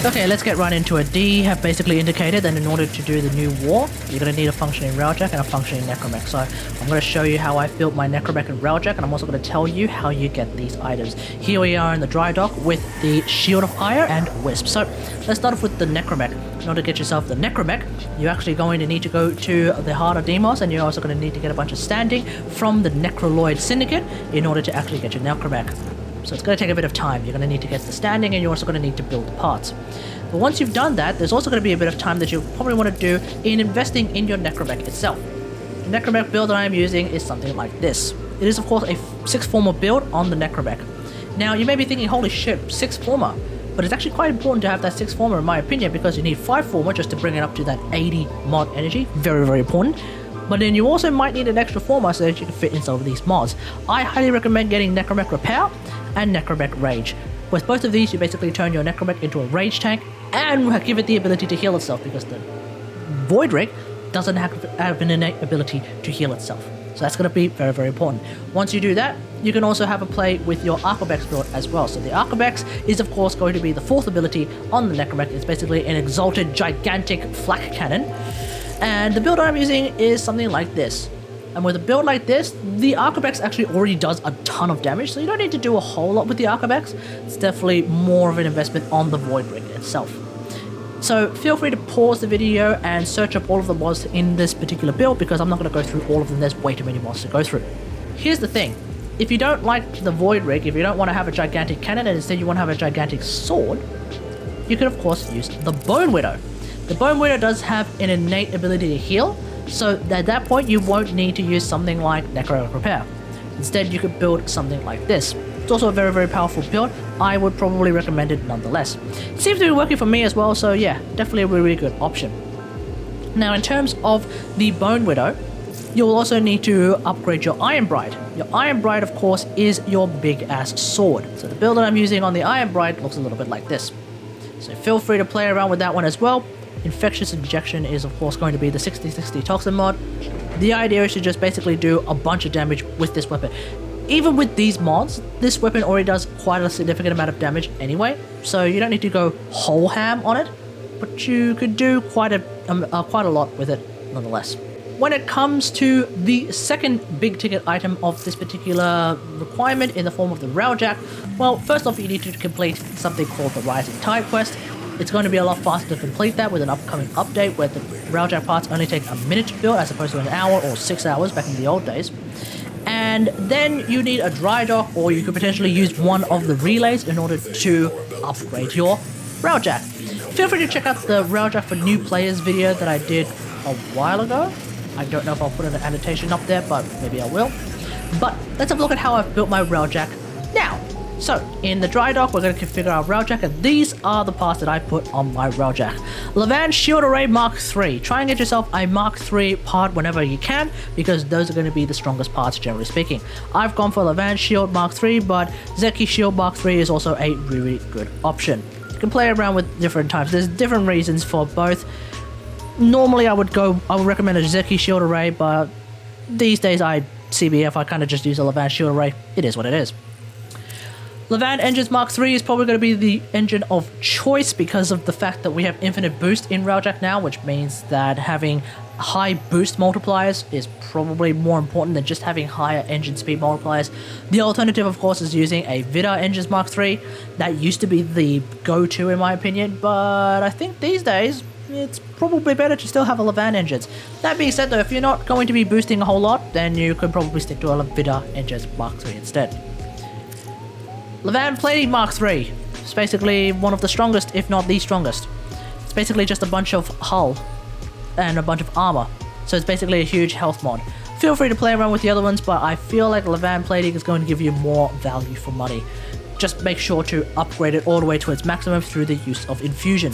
Okay, let's get right into it. D have basically indicated that in order to do the new war, you're going to need a functioning Railjack and a functioning Necramech. So I'm going to show you how I built my Necramech and Railjack, and I'm also going to tell you how you get these items. Here we are in the dry dock with the Shield of Ire and Wisp. So let's start off with the Necramech. In order to get yourself the Necramech, you're actually going to need to go to the Heart of Demos, and you're also going to need to get a bunch of standing from the Necroloid Syndicate in order to actually get your Necramech. So it's going to take a bit of time. You're going to need to get the standing, and you're also going to need to build the parts. But once you've done that, there's also going to be a bit of time that you'll probably want to do in investing in your Necramech itself. The Necramech build that I am using is something like this. It is of course a 6-former build on the Necramech. Now you may be thinking, holy shit, 6-former. But it's actually quite important to have that 6-former in my opinion, because you need 5-former just to bring it up to that 80 mod energy. Very, very important. But then you also might need an extra former so that you can fit in some of these mods. I highly recommend getting Necramech Repair and Necramech Rage. With both of these, you basically turn your Necramech into a Rage tank and give it the ability to heal itself, because the VoidRig doesn't have an innate ability to heal itself. So that's going to be very, very important. Once you do that, you can also have a play with your Aquabex build as well. So the Aquabex is of course going to be the 4th ability on the Necramech. It's basically an exalted gigantic flak cannon. And the build I'm using is something like this. And with a build like this, the Aquabex actually already does a ton of damage, so you don't need to do a whole lot with the Aquabex. It's definitely more of an investment on the VoidRig itself. So feel free to pause the video and search up all of the mods in this particular build, because I'm not going to go through all of them. There's way too many mods to go through. Here's the thing. If you don't like the VoidRig, if you don't want to have a gigantic cannon and instead you want to have a gigantic sword, you can of course use the BoneWidow. The BoneWidow does have an innate ability to heal, so at that point you won't need to use something like Necramech Repair. Instead you could build something like this. It's also a very, very powerful build. I would probably recommend it nonetheless. It seems to be working for me as well, so yeah, definitely a really, really good option. Now in terms of the BoneWidow, you'll also need to upgrade your IronBride. Your IronBride of course is your big ass sword. So the build that I'm using on the IronBride looks a little bit like this. So feel free to play around with that one as well. Infectious Injection is of course going to be the 60/60 Toxin mod. The idea is to just basically do a bunch of damage with this weapon. Even with these mods, this weapon already does quite a significant amount of damage anyway, so you don't need to go whole ham on it, but you could do quite a lot with it nonetheless. When it comes to the second big ticket item of this particular requirement in the form of the Railjack, well, first off you need to complete something called the Rising Tide quest. It's going to be a lot faster to complete that with an upcoming update where the Railjack parts only take a minute to build as opposed to an hour or 6 hours back in the old days. And then you need a dry dock, or you could potentially use one of the relays in order to upgrade your Railjack. Feel free to check out the Railjack for new players video that I did a while ago. I don't know if I'll put an annotation up there, but maybe I will. But let's have a look at how I've built my Railjack now. So, in the dry dock, we're going to configure our Railjack, and these are the parts that I put on my Railjack. Levan Shield Array Mark III. Try and get yourself a Mark III part whenever you can, because those are going to be the strongest parts, generally speaking. I've gone for Levan Shield Mark III, but Zeki Shield Mark III is also a really good option. You can play around with different types. There's different reasons for both. Normally, I would recommend a Zeki Shield Array, but these days, CBF, I kind of just use a Levan Shield Array. It is what it is. Levan Engines Mark III is probably going to be the engine of choice because of the fact that we have infinite boost in Railjack now, which means that having high boost multipliers is probably more important than just having higher engine speed multipliers. The alternative, of course, is using a Vidar Engines Mark III. That used to be the go-to in my opinion, but I think these days it's probably better to still have a Levan Engines. That being said though, if you're not going to be boosting a whole lot, then you could probably stick to a Vidar Engines Mark III instead. Levan Plating Mark III. It's basically one of the strongest, if not the strongest. It's basically just a bunch of hull and a bunch of armor. So it's basically a huge health mod. Feel free to play around with the other ones, but I feel like Levan Plating is going to give you more value for money. Just make sure to upgrade it all the way to its maximum through the use of infusion.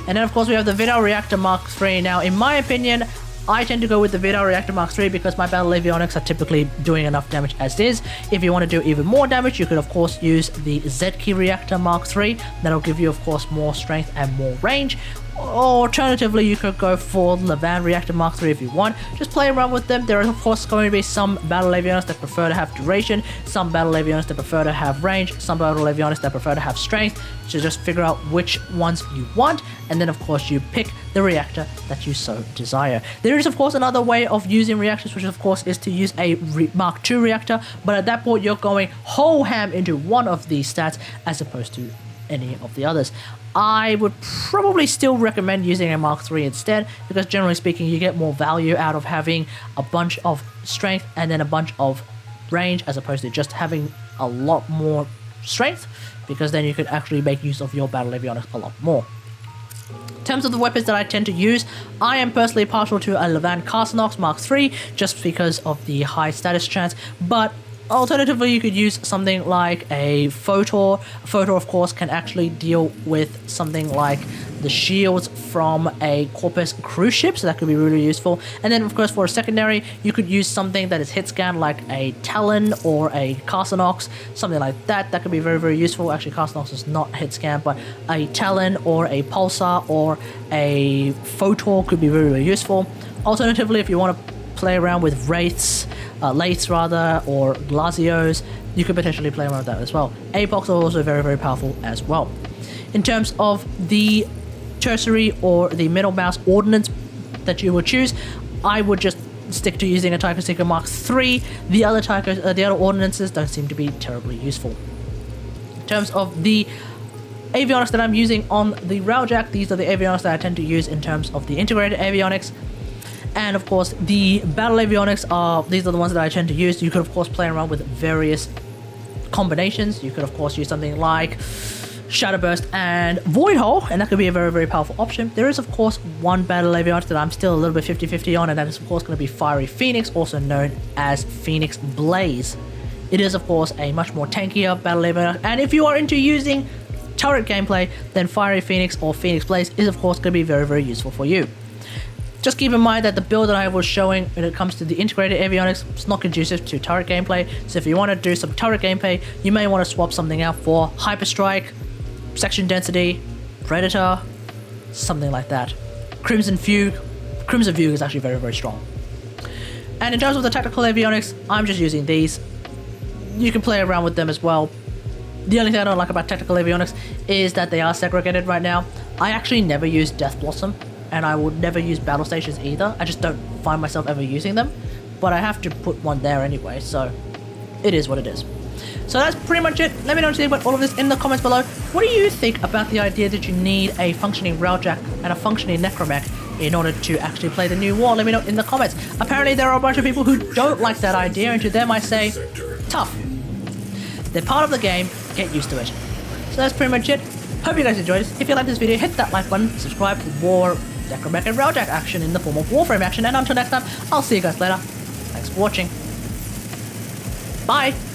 And then of course we have the Vidar Reactor Mark III. Now in my opinion, I tend to go with the Vidar Reactor Mark III because my Battle Avionics are typically doing enough damage as is. If you want to do even more damage, you could of course use the Zeki Reactor Mark III. That'll give you of course more strength and more range. Alternatively, you could go for Levan Reactor Mark III if you want. Just play around with them. There are of course going to be some battle avionics that prefer to have duration, some battle avionics that prefer to have range, some battle avionics that prefer to have strength. So just figure out which ones you want, and then of course you pick the reactor that you so desire. There is of course another way of using reactors, which of course is to use a Mark II reactor, but at that point you're going whole ham into one of these stats as opposed to any of the others. I would probably still recommend using a Mark III instead, because generally speaking you get more value out of having a bunch of strength and then a bunch of range as opposed to just having a lot more strength, because then you could actually make use of your battle avionics a lot more. In terms of the weapons that I tend to use, I am personally partial to a Levan Carcinox Mark III just because of the high status chance, but alternatively, you could use something like a Photor. Photor, of course, can actually deal with something like the shields from a Corpus cruise ship, so that could be really useful. And then, of course, for a secondary, you could use something that is hit scan like a Talon or a Carcinox, something like that. That could be very, very useful. Actually, Carcinox is not hit scan, but a Talon or a Pulsar or a Photor could be very, very useful. Alternatively, if you want to play around with Lathes or Glacios, you could potentially play around with that as well. Apox are also very, very powerful as well. In terms of the tertiary or the middle mouse ordnance that you would choose, I would just stick to using a Tycho Seeker Mark III. The other ordnances don't seem to be terribly useful. In terms of the avionics that I'm using on the Railjack, these are the avionics that I tend to use in terms of the integrated avionics. And of course, the battle avionics these are the ones that I tend to use. You could of course play around with various combinations. You could of course use something like Shadowburst and Void Hole, and that could be a very, very powerful option. There is of course one battle avionic that I'm still a little bit 50-50 on, and that is of course going to be Fiery Phoenix, also known as Phoenix Blaze. It is of course a much more tankier battle avionic, and if you are into using turret gameplay, then Fiery Phoenix or Phoenix Blaze is of course going to be very, very useful for you. Just keep in mind that the build that I was showing when it comes to the integrated avionics, it's not conducive to turret gameplay. So if you want to do some turret gameplay, you may want to swap something out for Hyperstrike, Section Density, Predator, something like that. Crimson Fugue. Crimson Fugue is actually very, very strong. And in terms of the tactical avionics, I'm just using these. You can play around with them as well. The only thing I don't like about tactical avionics is that they are segregated right now. I actually never use Death Blossom, and I would never use battle stations either. I just don't find myself ever using them, but I have to put one there anyway, so it is what it is. So that's pretty much it. Let me know what you think about all of this in the comments below. What do you think about the idea that you need a functioning Railjack and a functioning Necramech in order to actually play the new war? Let me know in the comments. Apparently there are a bunch of people who don't like that idea, and to them I say, tough. They're part of the game, get used to it. So that's pretty much it. Hope you guys enjoyed this. If you like this video, hit that like button, subscribe for more Necramech and Railjack action in the form of WarFrame action, and until next time, I'll see you guys later. Thanks for watching. Bye!